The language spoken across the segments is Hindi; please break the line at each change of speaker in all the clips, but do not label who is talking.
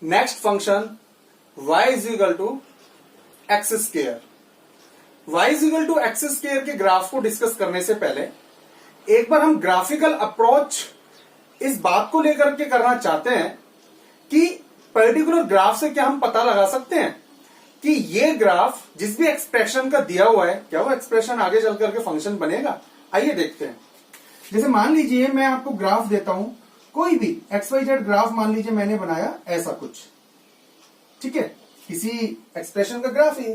Next function y is equal to X square. y is equal to X square के ग्राफ को डिस्कस करने से पहले एक बार हम ग्राफिकल अप्रोच इस बात को लेकर के करना चाहते हैं कि पर्टिकुलर ग्राफ से क्या हम पता लगा सकते हैं कि ये ग्राफ जिस भी एक्सप्रेशन का दिया हुआ है क्या वो एक्सप्रेशन आगे चल करके फंक्शन बनेगा। आइए देखते हैं। जैसे मान लीजिए मैं आपको ग्राफ देता हूं, कोई भी XYZ ग्राफ मान लीजिए मैंने बनाया ऐसा कुछ, ठीक है, किसी एक्सप्रेशन का ग्राफ है।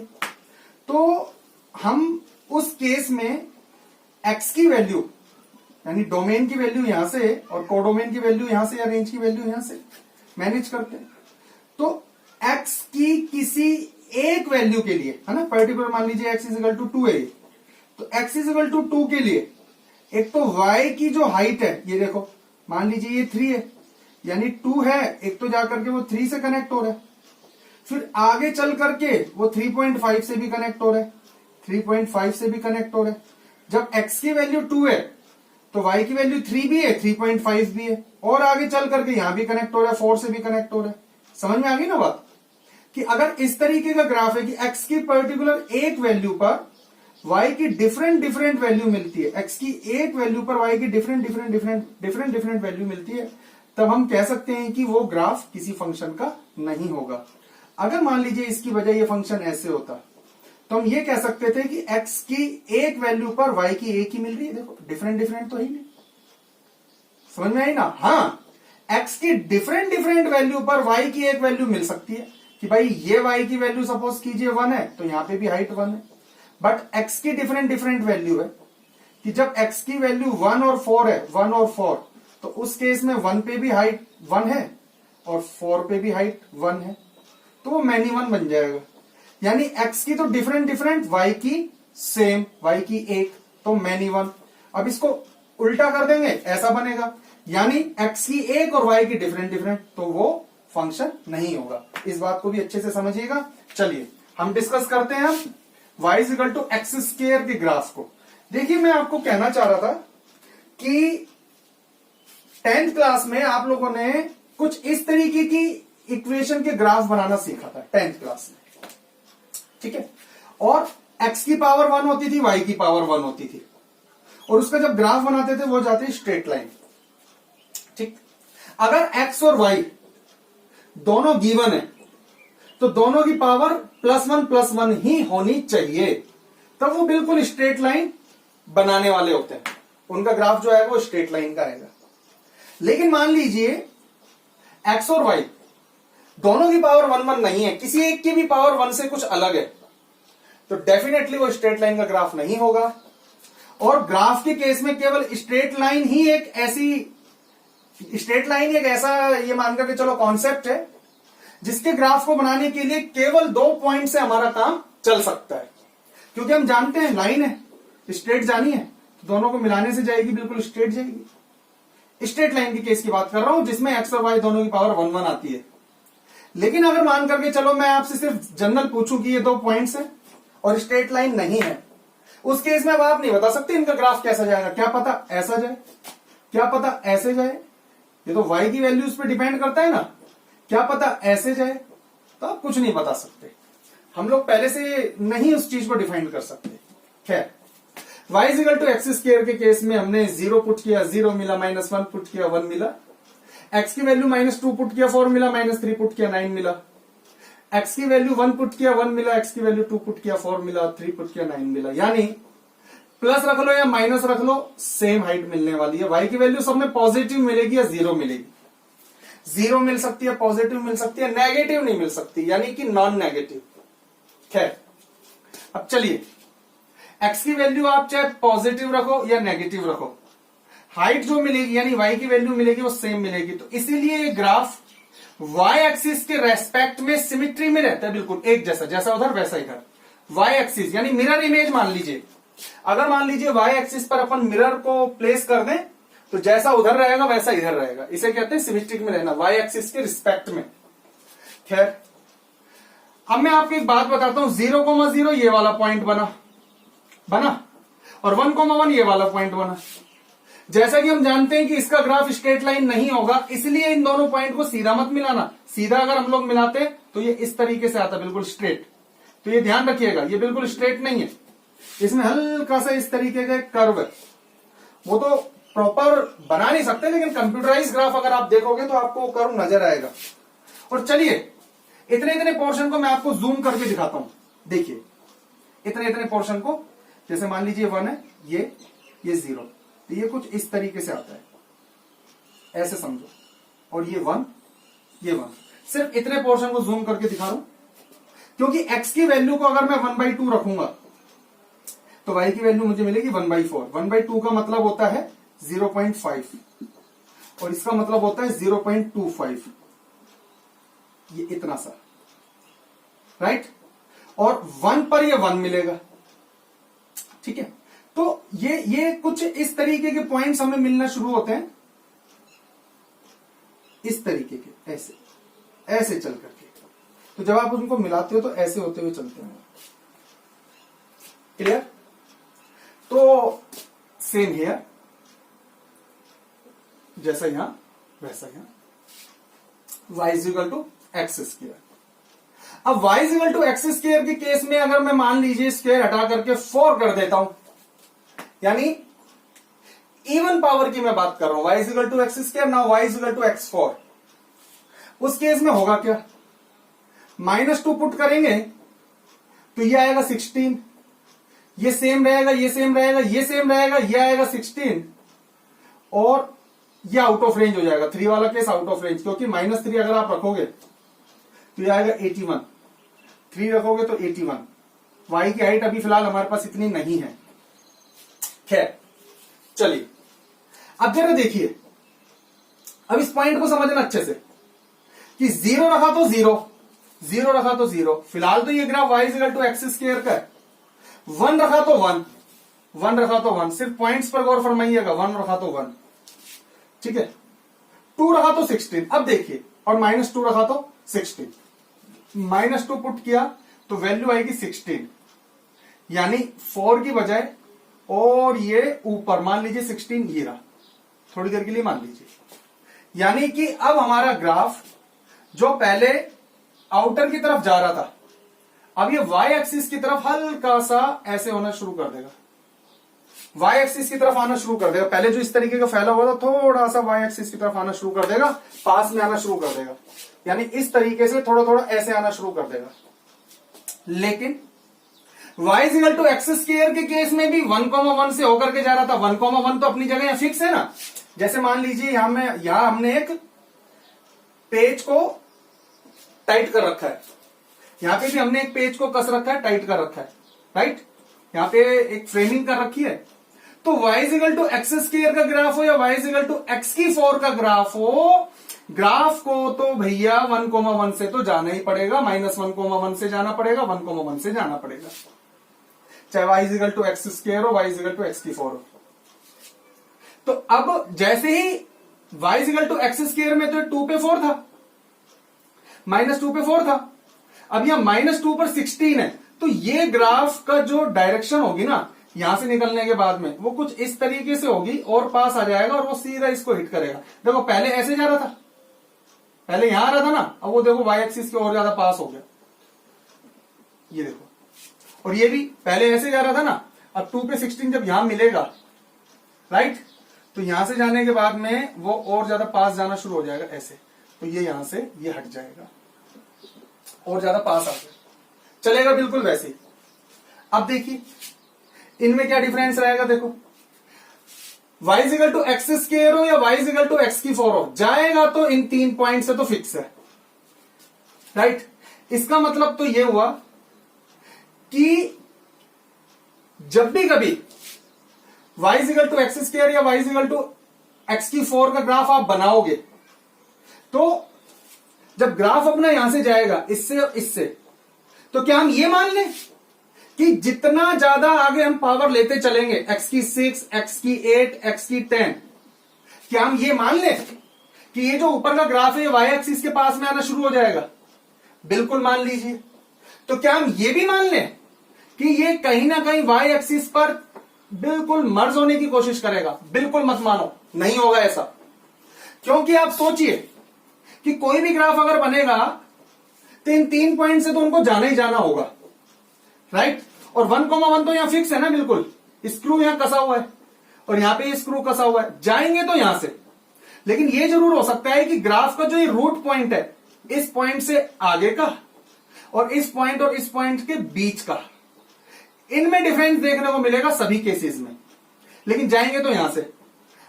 तो हम उस केस में x की वैल्यू यानी डोमेन की वैल्यू यहां से और कोडोमेन की वैल्यू यहां से या रेंज की वैल्यू यहां से मैनेज करते हैं। तो x की किसी एक वैल्यू के लिए, है ना, पर्टिकुलर मान लीजिए x इजिकल टू 2 है, तो x इजिकल टू 2 के लिए एक तो y की जो हाइट है, ये देखो मान लीजिए ये 3 है यानी 2 है, एक तो जाकर के वो 3 से कनेक्ट हो रहा है, फिर आगे चल करके वो 3.5 से भी कनेक्ट हो रहा है, 3.5 से भी कनेक्ट हो रहा है। जब x की वैल्यू 2 है तो y की वैल्यू 3 भी है, 3.5 भी है, और आगे चल करके यहां भी कनेक्ट हो रहा है, 4 से भी कनेक्ट हो रहा है। समझ में आ गई ना बात कि अगर इस तरीके का ग्राफ है कि x की पर्टिकुलर एक वैल्यू पर y की डिफरेंट वैल्यू मिलती है, x की एक वैल्यू पर y की डिफरेंट वैल्यू मिलती है, तब हम कह सकते हैं कि वो ग्राफ किसी फंक्शन का नहीं होगा। अगर मान लीजिए इसकी वजह ये फंक्शन ऐसे होता तो हम ये कह सकते थे कि x की एक वैल्यू पर y की एक ही मिल रही है। देखो डिफरेंट तो ही नहीं, समझ में आई ना। हाँ, x की डिफरेंट वैल्यू पर y की एक वैल्यू मिल सकती है कि भाई ये y की वैल्यू सपोज कीजिए 1 है तो यहां पे भी हाइट 1 है, बट x की डिफरेंट वैल्यू है कि जब x की वैल्यू 1 और 4 है, 1 और 4, तो उस केस में 1 पे भी हाइट 1 है और 4 पे भी हाइट 1 है, तो वो मैनी 1 बन जाएगा। यानी x की तो डिफरेंट y की सेम, y की एक, तो मैनी 1। अब इसको उल्टा कर देंगे, ऐसा बनेगा, यानी x की एक और y की डिफरेंट, तो वो फंक्शन नहीं होगा। इस बात को भी अच्छे से समझिएगा। चलिए हम डिस्कस करते हैं y is equal to X square के ग्राफ को। देखिए मैं आपको कहना चाह रहा था कि 10th क्लास में आप लोगों ने कुछ इस तरीके की इक्वेशन के ग्राफ बनाना सीखा था 10th क्लास में, ठीक है, और x की पावर 1 होती थी, y की पावर 1 होती थी, और उसका जब ग्राफ बनाते थे वो जाती स्ट्रेट लाइन, ठीक। अगर x और y दोनों गिवन है तो दोनों की पावर +1 ही होनी चाहिए, तब वो बिल्कुल स्ट्रेट लाइन बनाने वाले होते हैं, उनका ग्राफ जो है वो स्ट्रेट लाइन का रहेगा। लेकिन मान लीजिए x और y दोनों की पावर 1 नहीं है, किसी एक की भी पावर 1 से कुछ अलग है, तो डेफिनेटली वो स्ट्रेट लाइन का ग्राफ नहीं होगा। और ग्राफ के केस में केवल स्ट्रेट लाइन ही एक ऐसा ये मानकर के चलो कॉन्सेप्ट है जिसके ग्राफ को बनाने के लिए केवल 2 पॉइंट से हमारा काम चल सकता है, क्योंकि हम जानते हैं लाइन है, स्ट्रेट जानी है, तो दोनों को मिलाने से जाएगी, बिल्कुल स्ट्रेट जाएगी। स्ट्रेट लाइन के केस की बात कर रहा हूं जिसमें x और y दोनों की पावर 1 आती है। लेकिन अगर मान करके चलो मैं आपसे सिर्फ जनरल पूछूं कि ये 2 पॉइंट्स है और स्ट्रेट लाइन नहीं है, उस केस में अब आप नहीं बता सकते इनका ग्राफ कैसा जाएगा। क्या पता ऐसा जाए, क्या पता ऐसे जाए, ये तो y की वैल्यूज पे डिपेंड करता है ना, क्या पता ऐसे जाए, तो आप कुछ नहीं बता सकते। हम लोग पहले से नहीं उस चीज को डिफाइन कर सकते। खैर, y is equal to X square के केस में हमने 0 पुट किया, 0 मिला, -1 पुट किया, 1 मिला, x की वैल्यू -2 पुट किया, 4 मिला, -3 पुट किया, 9 मिला, x की वैल्यू 1 पुट किया, 1 मिला, x की वैल्यू 2 पुट किया, 4 मिला, 3 पुट किया, 9 मिला। यानी प्लस रख लो या माइनस रख लो, सेम हाइट मिलने वाली है। y की वैल्यू सब में पॉजिटिव मिलेगी या 0 मिलेगी, 0 मिल सकती है, पॉजिटिव मिल सकती है, नेगेटिव नहीं मिल सकती, यानी कि नॉन नेगेटिव। खैर, अब चलिए x की वैल्यू आप चाहे पॉजिटिव रखो या नेगेटिव रखो, हाइट जो मिलेगी यानी y की वैल्यू मिलेगी वो सेम मिलेगी। तो इसीलिए ये ग्राफ y एक्सिस के रेस्पेक्ट में सिमिट्री में रहता है, बिल्कुल एक जैसा, जैसा उधर वैसा इधर। y एक्सिस यानी मिरर इमेज मान लीजिए, अगर मान लीजिए y एक्सिस पर अपन मिरर को प्लेस कर दें तो जैसा उधर रहेगा वैसा इधर रहेगा, इसे कहते हैं सिमिट्रिक में रहना, y एक्सिस के रिस्पेक्ट में। खैर, अब मैं आपको एक बात बताता हूं, 0,0 ये वाला पॉइंट बना और 1,1 ये वाला पॉइंट बना। जैसा कि हम जानते हैं कि इसका ग्राफ स्ट्रेट लाइन नहीं होगा, इसलिए इन दोनों पॉइंट को सीधा मत मिलाना। सीधा अगर हम लोग मिलाते तो ये इस तरीके से आता, बिल्कुल स्ट्रेट। तो ये ध्यान रखिएगा, ये बिल्कुल स्ट्रेट नहीं है, इसमें हल्का सा इस तरीके का कर्व है। वो तो प्रॉपर बना नहीं सकते, लेकिन कंप्यूटराइज ग्राफ अगर आप देखोगे तो आपको वो कर्व नजर आएगा। और चलिए इतने इतने पोर्शन को मैं आपको जूम करके दिखाता हूं। देखिए इतने इतने पोर्शन को, जैसे मान लीजिए 1 है, ये 0, तो ये कुछ इस तरीके से आता है, ऐसे समझो। और ये 1, ये 1, सिर्फ इतने पोर्शन को जूम करके दिखा रहा हूं, क्योंकि x की वैल्यू को अगर मैं 1/2 रखूंगा तो y की वैल्यू मुझे मिलेगी 1/4। 1/2 का मतलब होता है 0.5 और इसका मतलब होता है 0.25, ये इतना सा, राइट। और 1 पर ये 1 मिलेगा, ठीक है। तो ये कुछ इस तरीके के पॉइंट्स हमें मिलना शुरू होते हैं, इस तरीके के, ऐसे ऐसे चल करके। तो जब आप उनको मिलाते हो तो ऐसे होते हुए चलते हैं। क्लियर? तो सेम हियर, जैसा यहां वैसा यहां, y equal to X square. अब y equal to X square के केस में अगर मैं मान लीजिए स्क्वायर हटा करके 4 कर देता हूं, यानी इवन पावर की मैं बात कर रहा हूं, y equal to X square, now y equal to x4, उस केस में होगा क्या? -2 पुट करेंगे तो ये आएगा 16, ये सेम रहेगा, ये सेम रहेगा, ये सेम रहेगा, ये आएगा 16, और ये आउट ऑफ रेंज हो जाएगा। 3 वाला केस आउट ऑफ रेंज, क्योंकि -3 अगर आप रखोगे तो ये आएगा 81, 3 रखोगे तो 81। y की हाइट अभी फिलहाल हमारे पास इतनी नहीं है। खैर चलिए, अब जरा देखिए, अब इस पॉइंट को समझना अच्छे से कि 0 रखा तो 0, 0 रखा तो 0, फिलहाल तो ये graph y equal to X square का है। 1 रखा तो 1, 1 रखा तो 1, सिर्फ पॉइंट्स पर गौर फरमाइएगा। 1 रखा तो 1, ठीक है। 2 रखा तो 16, अब देखिए, और -2 रखा तो 16, -2 पुट किया तो वैल्यू आएगी 16, यानी 4 की बजाय, और ये ऊपर मान लीजिए 16 ये रहा, थोड़ी देर के लिए मान लीजिए, यानी कि अब हमारा ग्राफ जो पहले आउटर की तरफ जा रहा था, अब ये y एक्सिस की तरफ हल्का सा ऐसे होना शुरू कर देगा, y एक्सिस की तरफ आना शुरू कर देगा। पहले जो इस तरीके का फैला हुआ था, थोड़ा सा y एक्सिस की तरफ आना शुरू कर देगा, पास में आना शुरू कर देगा, यानी इस तरीके से थोड़ा थोड़ा ऐसे आना शुरू कर देगा। लेकिन y equal to X square के केस में भी 1,1 से होकर के जा रहा था। 1,1 तो अपनी जगह फिक्स है ना। जैसे मान लीजिए यहां हमने एक पेज को टाइट कर रखा है, यहां पे भी हमने एक पेज को कस रखा है, टाइट कर रखा है, राइट। यहां पे एक फ्रेमिंग कर रखी है। तो y equal to X square का ग्राफ हो या y इक्वल टू x⁴ का ग्राफ हो, ग्राफ को तो भैया 1,1 से तो जाना ही पड़ेगा, -1,1 से जाना पड़ेगा, 1,1 से जाना पड़ेगा, चाहे y equal to X square हो, y इक्वल टू x⁴ हो। तो अब जैसे ही y equal to X square में तो 2 पे 4 था, -2 पे 4 था, अब यहां -2 पर 16 है, तो ये ग्राफ का जो डायरेक्शन होगी ना, यहां से निकलने के बाद में वो कुछ इस तरीके से होगी और पास आ जाएगा और वो सीधा इसको हिट करेगा। देखो पहले ऐसे जा रहा था, पहले यहां आ रहा था ना, अब वो देखो y एक्सिस के और ज्यादा पास हो गया, ये देखो। और ये भी पहले ऐसे जा रहा था ना, अब 2 पे 16 जब यहां मिलेगा, राइट, तो यहां से जाने के बाद में वो और ज्यादा पास जाना शुरू हो जाएगा ऐसे, तो ये यहां से ये हट जाएगा और ज्यादा पास आ जाएगा, चलेगा बिल्कुल वैसे। अब देखिए इनमें क्या डिफरेंस रहेगा, देखो y equal to X square हो या y इक्वल टू x⁴ हो, जाएगा तो इन 3 पॉइंट से तो फिक्स है, राइट। इसका मतलब तो ये हुआ कि जब भी कभी y equal to X square या y इक्वल टू x⁴ का ग्राफ आप बनाओगे, तो जब ग्राफ अपना यहां से जाएगा इससे और इससे, तो क्या हम ये मान लें कि जितना ज्यादा आगे हम पावर लेते चलेंगे, x की 6, x की 8, x की 10, क्या हम ये मान लें कि ये जो ऊपर का ग्राफ है y एक्सिस के पास में आना शुरू हो जाएगा? बिल्कुल मान लीजिए। तो क्या हम ये भी मान लें कि ये कहीं ना कहीं y एक्सिस पर बिल्कुल मर्ज होने की कोशिश करेगा। बिल्कुल मत मानो, नहीं होगा ऐसा। क्योंकि आप सोचिए कि कोई भी ग्राफ अगर बनेगा तो इन 3 पॉइंट से तो उनको जाना ही जाना होगा, राइट। और 1,1 तो यहां फिक्स है ना, बिल्कुल स्क्रू यहां कसा हुआ है और यहां पे स्क्रू कसा हुआ है, जाएंगे तो यहां से। लेकिन ये जरूर हो सकता है कि ग्राफ का जो ये रूट पॉइंट है, इस पॉइंट से आगे का और इस पॉइंट के बीच का, इनमें डिफरेंस देखने को मिलेगा सभी केसेस में, लेकिन जाएंगे तो यहां से।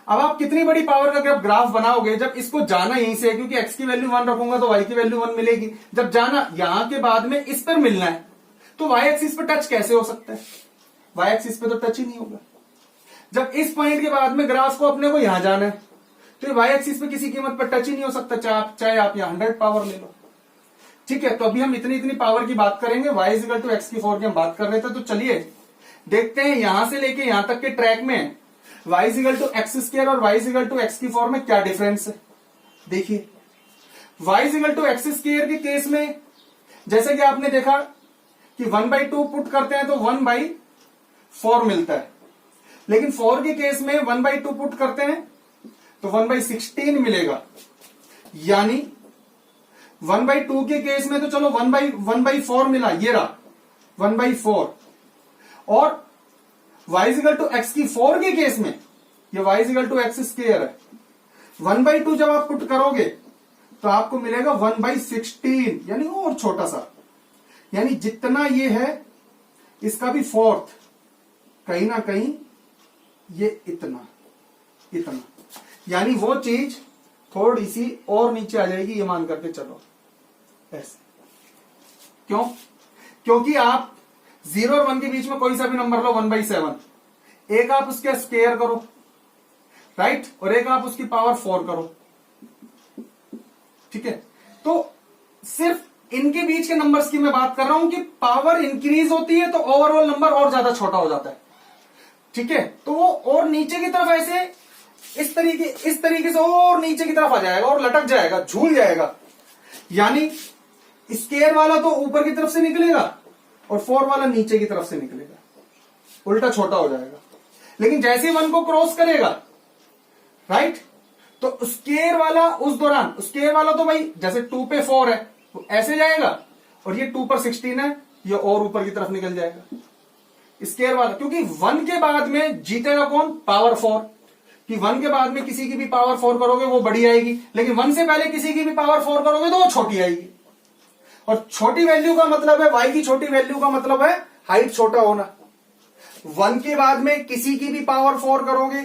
अब आप कितनी बड़ी पावर का जब ग्राफ बनाओगे, जब इसको जाना यहीं से, क्योंकि x की वैल्यू 1 रखूंगा तो y की वैल्यू 1 मिलेगी, जब जाना यहां के बाद में इस पर मिलना है, तो y एक्सिस पर टच कैसे हो सकता है? y एक्सिस पे तो टच ही नहीं होगा। जब इस पॉइंट के बाद में ग्राफ को अपने को यहां जाना है, तो y एक्सिस पे किसी कीमत पर टच ही नहीं हो सकता, चाहे आप यहां 100 पावर ले लो। ठीक है, तो अभी हम इतनी पावर की बात करेंगे। y इक्वल टू एक्स की 4 की हम बात कर रहे थे, तो चलिए देखते हैं यहां से लेके यहां तक के ट्रैक में y equal to X square और y इक्वल टू एक्स की 4 में क्या डिफरेंस है। देखिए y equal to X square के केस में जैसे कि आपने देखा कि 1/2 पुट करते हैं तो 1/4 मिलता है, लेकिन 4 के केस में 1/2 पुट करते हैं तो 1/16 मिलेगा। यानी 1/2 के केस में तो चलो 1/4 मिला, ये रहा 1/4। और y इक्वल टू एक्स की 4 के केस में ये y equal to X square है, 1/2 जब आप पुट करोगे तो आपको मिलेगा 1/16, यानी और छोटा सा, यानी जितना ये है इसका भी फोर्थ, कहीं ना कहीं ये इतना, यानी वो चीज थोड़ी सी और नीचे आ जाएगी, ये मान करके चलो ऐसे। क्यों? क्योंकि आप 0 और 1 के बीच में कोई सा भी नंबर लो 1/7, एक आप उसके स्क्वायर करो, राइट, और एक आप उसकी पावर 4 करो। ठीक है, तो सिर्फ इनके बीच के नंबर्स की मैं बात कर रहा हूं कि पावर इंक्रीज होती है तो ओवरऑल नंबर और ज्यादा छोटा हो जाता है। ठीक है, तो वो और नीचे की तरफ ऐसे इस तरीके से और नीचे की तरफ आ जाएगा और लटक जाएगा, झूल जाएगा। यानी स्क्वायर वाला तो ऊपर की तरफ से निकलेगा और 4 वाला नीचे की तरफ से निकलेगा, उल्टा छोटा हो जाएगा। लेकिन जैसे ही 1 को क्रॉस करेगा, राइट, तो स्क्वायर वाला उस दौरान, स्क्वायर वाला तो भाई जैसे 2 पे 4 है तो ऐसे जाएगा, और ये 2 पर 16 है, ये और ऊपर की तरफ निकल जाएगा स्क्वायर वाला। क्योंकि 1 के बाद में जीतेगा कौन? पावर 4। कि 1 के बाद में किसी की भी पावर 4 करोगे वो बड़ी आएगी, लेकिन 1 से पहले किसी की भी पावर 4 करोगे तो वो छोटी आएगी। और छोटी वैल्यू का मतलब है, y की छोटी वैल्यू का मतलब है हाइट छोटा होना। 1 के बाद में किसी की भी पावर 4 करोगे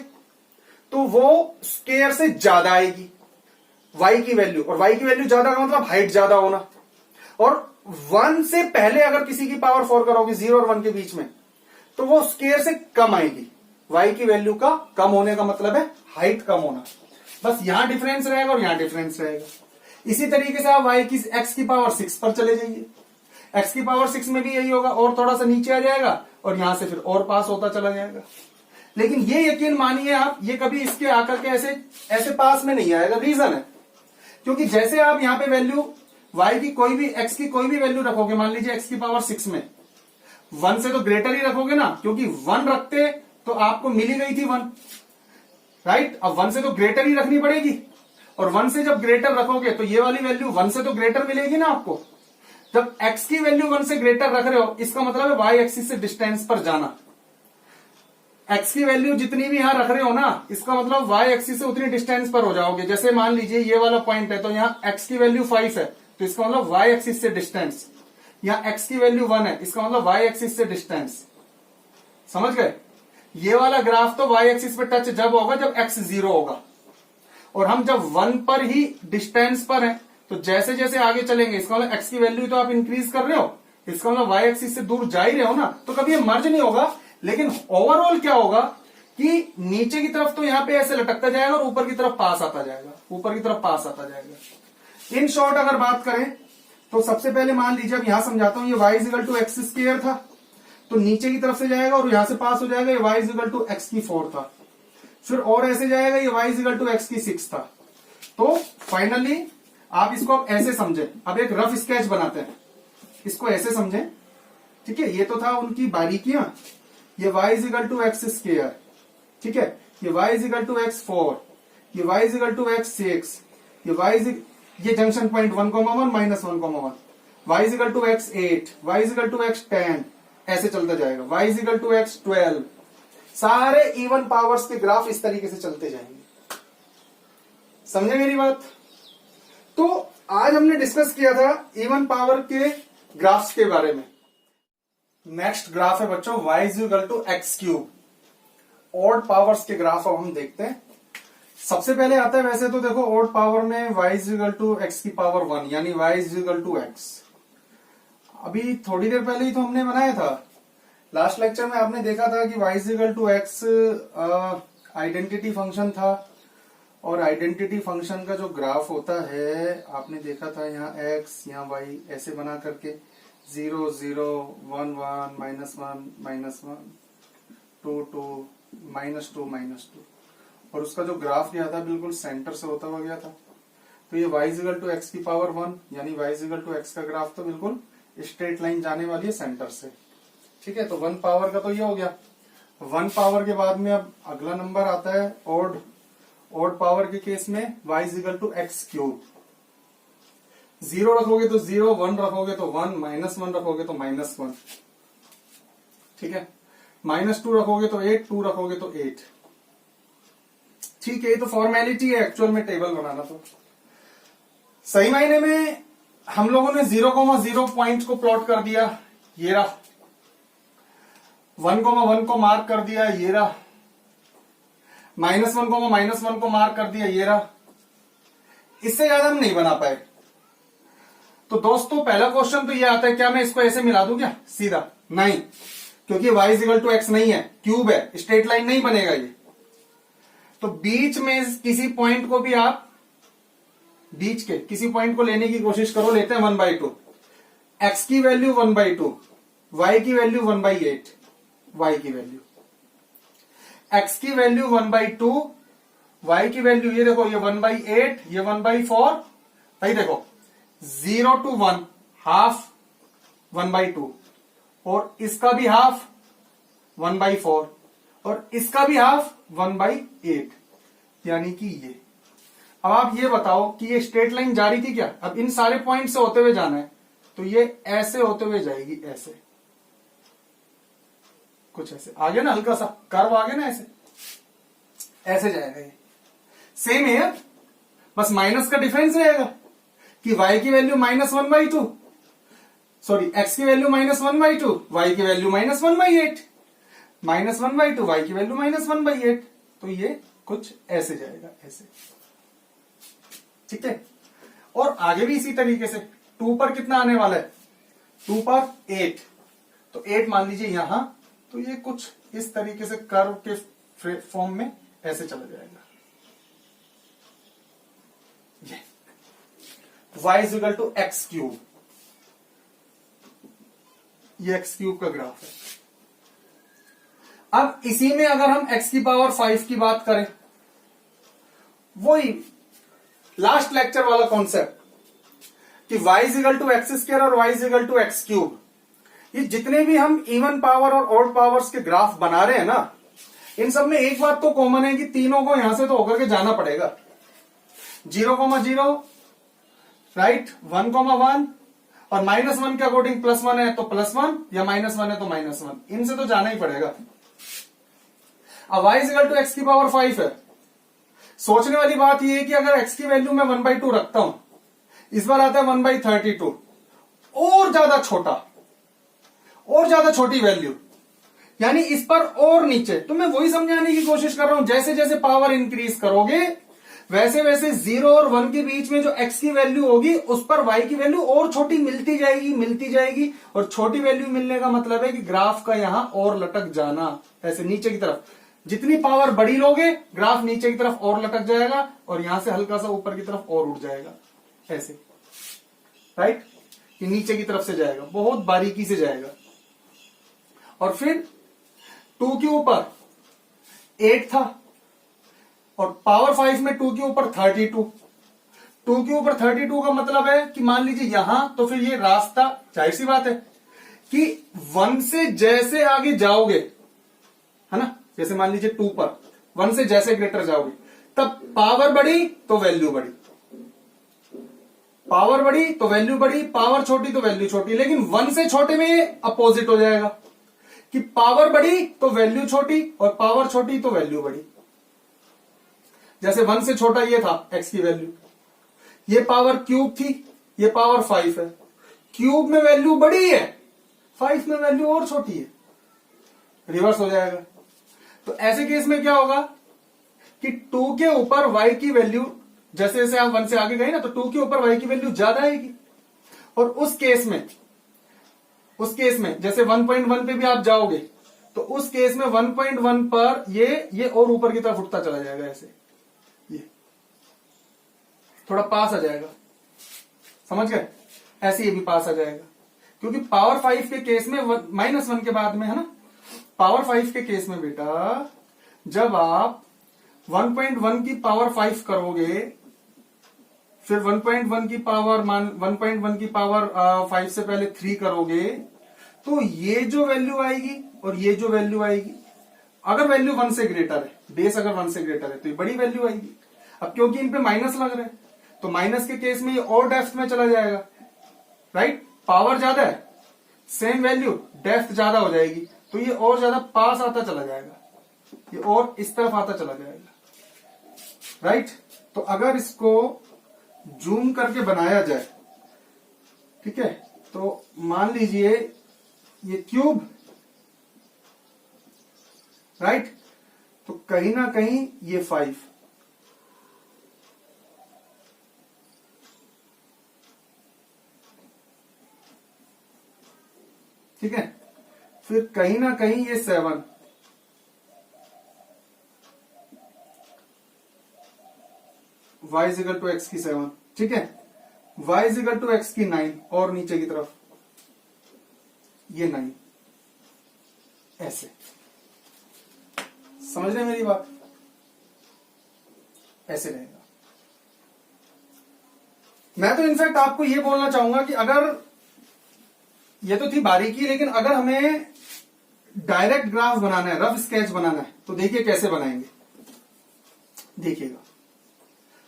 तो वो स्क्वायर से ज्यादा आएगी y की वैल्यू, और y की वैल्यू ज्यादा का मतलब हाइट ज्यादा होना। और 1 से पहले अगर किसी की पावर 4 करोगे 0 और 1 के बीच में, तो वो स्क्वायर से कम आएगी। y की वैल्यू का कम होने का मतलब है हाइट कम होना। बस यहां डिफरेंस रहेगा और यहां डिफरेंस रहेगा। इसी तरीके से आप x की पावर 6 पर चले जाइए, x की पावर 6 में भी यही होगा, और थोड़ा सा नीचे आ जाएगा और यहां से फिर और पास होता चला जाएगा। लेकिन ये यकीन मानिए आप, ये कभी इसके आकर के ऐसे पास में नहीं आएगा। रीजन है क्योंकि जैसे आप यहां पे वैल्यू y की कोई भी, x की कोई भी वैल्यू रखोगे, मान लीजिए x की पावर 6 में 1 से तो ग्रेटर ही रखोगे ना, क्योंकि 1 रखते तो आपको मिली गई थी 1, राइट। अब 1 से तो ग्रेटर ही रखनी पड़ेगी, और 1 से जब ग्रेटर रखोगे तो ये वाली वैल्यू 1 से तो ग्रेटर मिलेगी ना आपको। जब x की वैल्यू 1 से ग्रेटर रख रहे हो, इसका मतलब है y एक्सिस से डिस्टेंस पर जाना। x की वैल्यू जितनी भी यहां रख रहे हो ना, इसका मतलब y एक्सिस से उतनी डिस्टेंस पर हो जाओगे। जैसे मान लीजिए ये वाला पॉइंट है, तो यहां x की वैल्यू 5 है, तो इसका मतलब y एक्सिस से डिस्टेंस। यहां x की वैल्यू 1 है, इसका मतलब y एक्सिस से डिस्टेंस। समझ गए? ये वाला ग्राफ तो y एक्सिस पे टच जब होगा जब x 0 होगा, और हम जब 1 पर ही डिस्टेंस पर हैं, तो जैसे जैसे आगे चलेंगे, इसका मतलब x की वैल्यू तो आप इंक्रीज कर रहे हो, इसका मतलब y एक्सिस से दूर जा ही रहे हो ना, तो कभी ये मर्ज नहीं होगा। लेकिन ओवरऑल क्या होगा कि नीचे की तरफ तो यहां पे ऐसे लटकता जाएगा और ऊपर की तरफ पास आता जाएगा, ऊपर की तरफ पास आता जाएगा। इन शॉर्ट अगर बात करें तो सबसे पहले मान लीजिए, अब यहां समझाता हूं, ये y equal to X square था, तो नीचे की तरफ से जाएगा और यहां से पास हो जाएगा, ये y इक्वल टू एक्स की 4 था। फिर और ऐसे जाएगा, ये y इक्वल टू एक्स की 6 था। तो फाइनली आप इसको अब ऐसे समझें। अब एक रफ स्केच बनाते हैं, इसको ऐसे समझें। ठीक है, ये तो था उनकी बारीकियां। ये y is equal to X square, ठीक है, ये y is equal to X 4, ये y is equal to X 6, ये junction point 1,1 minus 1,1, y is equal to X 8, y is equal to X 10, ऐसे चलता जाएगा, y is equal to X 12। सारे इवन पावर्स के ग्राफ इस तरीके से चलते जाएंगे। समझे मेरी बात? तो आज हमने डिस्कस किया था इवन पावर के ग्राफ्स के बारे में। नेक्स्ट ग्राफ है बच्चों y is equal to X cube. Odd powers के ग्राफ अब हम देखते हैं। सबसे पहले आता है, वैसे तो देखो ऑड पावर में y is equal to X की पावर 1 यानी y is equal to X. अभी थोड़ी देर पहले ही तो हमने बनाया था, लास्ट लेक्चर में आपने देखा था कि y is equal to X identity function था, और आइडेंटिटी फंक्शन का जो ग्राफ होता है आपने देखा था, यहाँ x यहाँ y ऐसे बना करके 0 0 1 1 -1 -1 2 2 -2 -2, और उसका जो ग्राफ गया था बिल्कुल सेंटर से होता हुआ गया था। तो ये y is equal to X की पावर 1 यानी y is equal to X का ग्राफ तो बिल्कुल स्ट्रेट लाइन जाने वाली है सेंटर से, ठीक है। तो 1 पावर का तो ये हो गया। 1 पावर के बाद में अब अगला नंबर आता है ऑड पावर के केस में y is equal to X cube. 0 रखोगे तो 0, 1 रखोगे तो 1, -1 रखोगे तो -1, ठीक है। -2 रखोगे तो 8, 2 रखोगे तो 8, ठीक है। ये तो फॉर्मेलिटी है, एक्चुअल में टेबल बनाना तो सही मायने में हम लोगों ने 0,0 पॉइंट को प्लॉट कर दिया, ये रहा। 1,1 को मार्क कर दिया, ये रहा। -1 को मार्क कर दिया, ये रहा। इससे ज्यादा हम नहीं बना पाए। तो दोस्तों पहला क्वेश्चन तो ये आता है, क्या मैं इसको ऐसे मिला दूं क्या सीधा? नहीं, क्योंकि y is equal to X नहीं है, क्यूब है, स्ट्रेट लाइन नहीं बनेगा ये। तो बीच में किसी पॉइंट को भी आप बीच के किसी पॉइंट को लेने की कोशिश करो, लेते हैं 1/2। x की वैल्यू 1/2, y की वैल्यू 1/8, y की वैल्यू x की वैल्यू 1/2, y की वैल्यू ये देखो, ये 1/8, ये 1/4। भाई देखो 0 to 1 हाफ 1/2, और इसका भी हाफ 1/4, और इसका भी हाफ 1/8, यानी कि ये। अब आप ये बताओ कि ये स्ट्रेट लाइन जा रही थी क्या? अब इन सारे पॉइंट से होते हुए जाना है, तो ये ऐसे होते हुए जाएगी, ऐसे कुछ ऐसे आ गया ना, हल्का सा कर्व आ गया ना, ऐसे जाएगा ये। सेम है, बस माइनस का डिफरेंस रहेगा कि y की वैल्यू -1/2, सॉरी x की वैल्यू -1/2, y की वैल्यू -1/8, -1/2, y की वैल्यू -1/8। तो ये कुछ ऐसे जाएगा, ऐसे, ठीक है। और आगे भी इसी तरीके से 2 पर कितना आने वाला है? 2 पर 8, तो 8 मान लीजिए यहां, तो ये कुछ इस तरीके से कर्व के फॉर्म में ऐसे चला जाएगा। ये y is equal to X cube, ये एक्स क्यूब का ग्राफ है। अब इसी में अगर हम x की पावर 5 की बात करें, वही लास्ट लेक्चर वाला कॉन्सेप्ट कि y is equal to X square और y is equal to X cube, ये जितने भी हम इवन पावर और ऑड पावर्स के ग्राफ बना रहे हैं ना, इन सब में एक बात तो कॉमन है कि तीनों को यहां से तो होकर के जाना पड़ेगा। 0,0 राइट, 1,1 और -1 के अकॉर्डिंग +1 है तो +1, या -1 है तो -1, इनसे तो जाना ही पड़ेगा। अब y is equal to X की पावर 5 है। सोचने वाली बात यह है कि अगर x की वैल्यू मैं 1/2 रखता हूं, इस बार आता है 1/32, और ज्यादा छोटी वैल्यू, यानी इस पर और नीचे। तो मैं वही समझाने की कोशिश कर रहा हूं, जैसे जैसे पावर इंक्रीज करोगे वैसे वैसे 0 और 1 के बीच में जो x की वैल्यू होगी उस पर y की वैल्यू और छोटी मिलती जाएगी, और छोटी वैल्यू मिलने का मतलब है कि ग्राफ का यहां और लटक जाना, ऐसे नीचे की तरफ। जितनी पावर बड़ी लोगे ग्राफ नीचे की तरफ और लटक जाएगा, और यहां से हल्का सा ऊपर की तरफ और उठ जाएगा, ऐसे, राइट, कि नीचे की तरफ से जाएगा, बहुत बारीकी से जाएगा। और फिर 2 के ऊपर 8 था, और पावर 5 में 2 के ऊपर 32। 2 के ऊपर 32 का मतलब है कि मान लीजिए यहां, तो फिर ये रास्ता, जाहिर सी बात है कि 1 से जैसे आगे जाओगे है ना। जैसे मान लीजिए 2 पर 1 से जैसे ग्रेटर जाओगे तब पावर बढ़ी तो वैल्यू बढ़ी, पावर बढ़ी तो वैल्यू बढ़ी, पावर छोटी तो वैल्यू छोटी। लेकिन 1 से छोटे में ये अपोजिट हो जाएगा कि पावर बढ़ी तो वैल्यू छोटी और पावर छोटी तो वैल्यू बढ़ी। जैसे 1 से छोटा ये था x की वैल्यू, ये पावर क्यूब थी, ये पावर 5 है, क्यूब में वैल्यू बड़ी है, 5 में वैल्यू और छोटी है, रिवर्स हो जाएगा। तो ऐसे केस में क्या होगा कि 2 के ऊपर y की वैल्यू, जैसे जैसे आप 1 से आगे गए ना तो 2 के ऊपर y की वैल्यू ज्यादा आएगी। और उस केस में जैसे 1.1 पे भी आप जाओगे तो उस केस में 1.1 पर ये और ऊपर की तरफ उठता चला जाएगा, ऐसे ये थोड़ा पास आ जाएगा, समझ गए। ऐसे ये भी पास आ जाएगा क्योंकि पावर 5 के केस में -1 के बाद में, है ना, पावर 5 के केस में बेटा जब आप 1.1 की पावर 5 करोगे, फिर 1.1 की पावर 1.1 की पावर 5 से पहले 3 करोगे तो ये जो वैल्यू आएगी और ये जो वैल्यू आएगी, अगर वैल्यू 1 से ग्रेटर है, बेस अगर 1 से ग्रेटर है तो ये बड़ी वैल्यू आएगी। अब क्योंकि इन पे माइनस लग रहे हैं तो माइनस के केस में ये और डेप्थ में चला जाएगा, राइट। पावर ज्यादा है, सेम वैल्यू, डेप्थ ज्यादा हो जाएगी तो ये और ज्यादा पास आता चला जाएगा, ये और इस तरफ आता चला जाएगा, राइट। तो अगर इसको जूम करके बनाया जाए, ठीक है, तो मान लीजिए ये क्यूब, राइट, तो कहीं ना कहीं ये 5, ठीक है, फिर कहीं ना कहीं ये 7, y इजिकल टू एक्स की 7, ठीक है, y इजिकल टू एक्स की 9 और नीचे की तरफ ये 9, ऐसे। समझ रहे मेरी बात, ऐसे रहेगा। मैं तो इनफैक्ट आपको ये बोलना चाहूंगा कि अगर ये तो थी बारीकी, लेकिन अगर हमें डायरेक्ट ग्राफ बनाना है, रफ स्केच बनाना है, तो देखिए कैसे बनाएंगे। देखिएगा,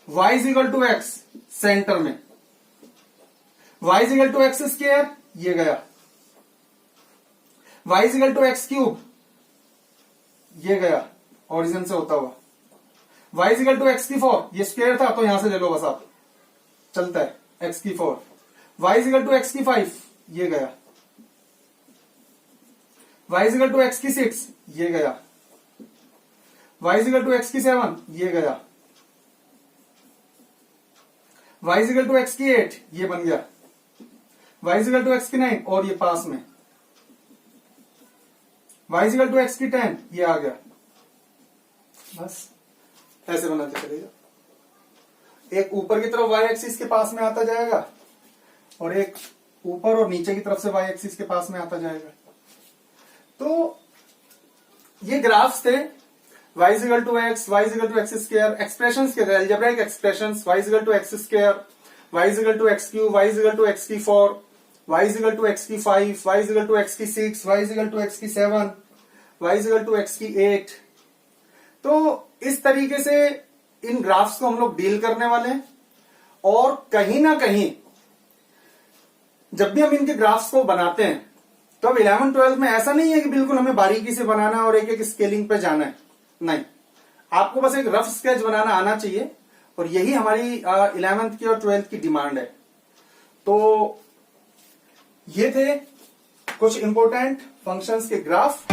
y is equal to X center में, y is equal to X square ये गया, y is equal to X cube ये गया ओरिजिन से होता हुआ, y इजिकल टू एक्स की 4, ये स्क्वायर था तो यहां से ले लो बस आप, चलता है, x की 4, y इजिकल टू एक्स की 5 ये गया, y इजिकल टू एक्स की 6 ये गया, y इजिकल टू एक्स की 7 ये गया, y इजिकल टू एक्स की 8 ये बन गया, y इजिकल टू एक्स की 9 और ये पास में, y इजिकल टू एक्स की 10 ये आ गया। बस ऐसे बनाते चलेगा। एक ऊपर की तरफ y एक्सिस के पास में आता जाएगा और एक ऊपर और नीचे की तरफ से y एक्सिस के पास में आता जाएगा। तो ये ग्राफ्स थे, y is equal to X, y is equal to X square, expressions के थे, algebraic expressions, y is equal to X square, y is equal to X cube, y is equal to X की 4, y इजिकल टू एक्स की 5, y इजिकल टू एक्स की 6, y इजिकल टू एक्स की 7, y इजिकल टू एक्स की 8। तो इस तरीके से इन ग्राफ्स को हम लोग डील करने वाले हैं। और कहीं ना कहीं जब भी हम इनके ग्राफ्स को बनाते हैं तो अब 11-12 में ऐसा नहीं है कि बिल्कुल हमें बारीकी से बनाना और एक एक स्केलिंग पे जाना है, नहीं, आपको बस एक रफ स्केच बनाना आना चाहिए और यही हमारी 11th की और 12th की डिमांड है। तो ये थे कुछ इंपॉर्टेंट फंक्शंस के ग्राफ।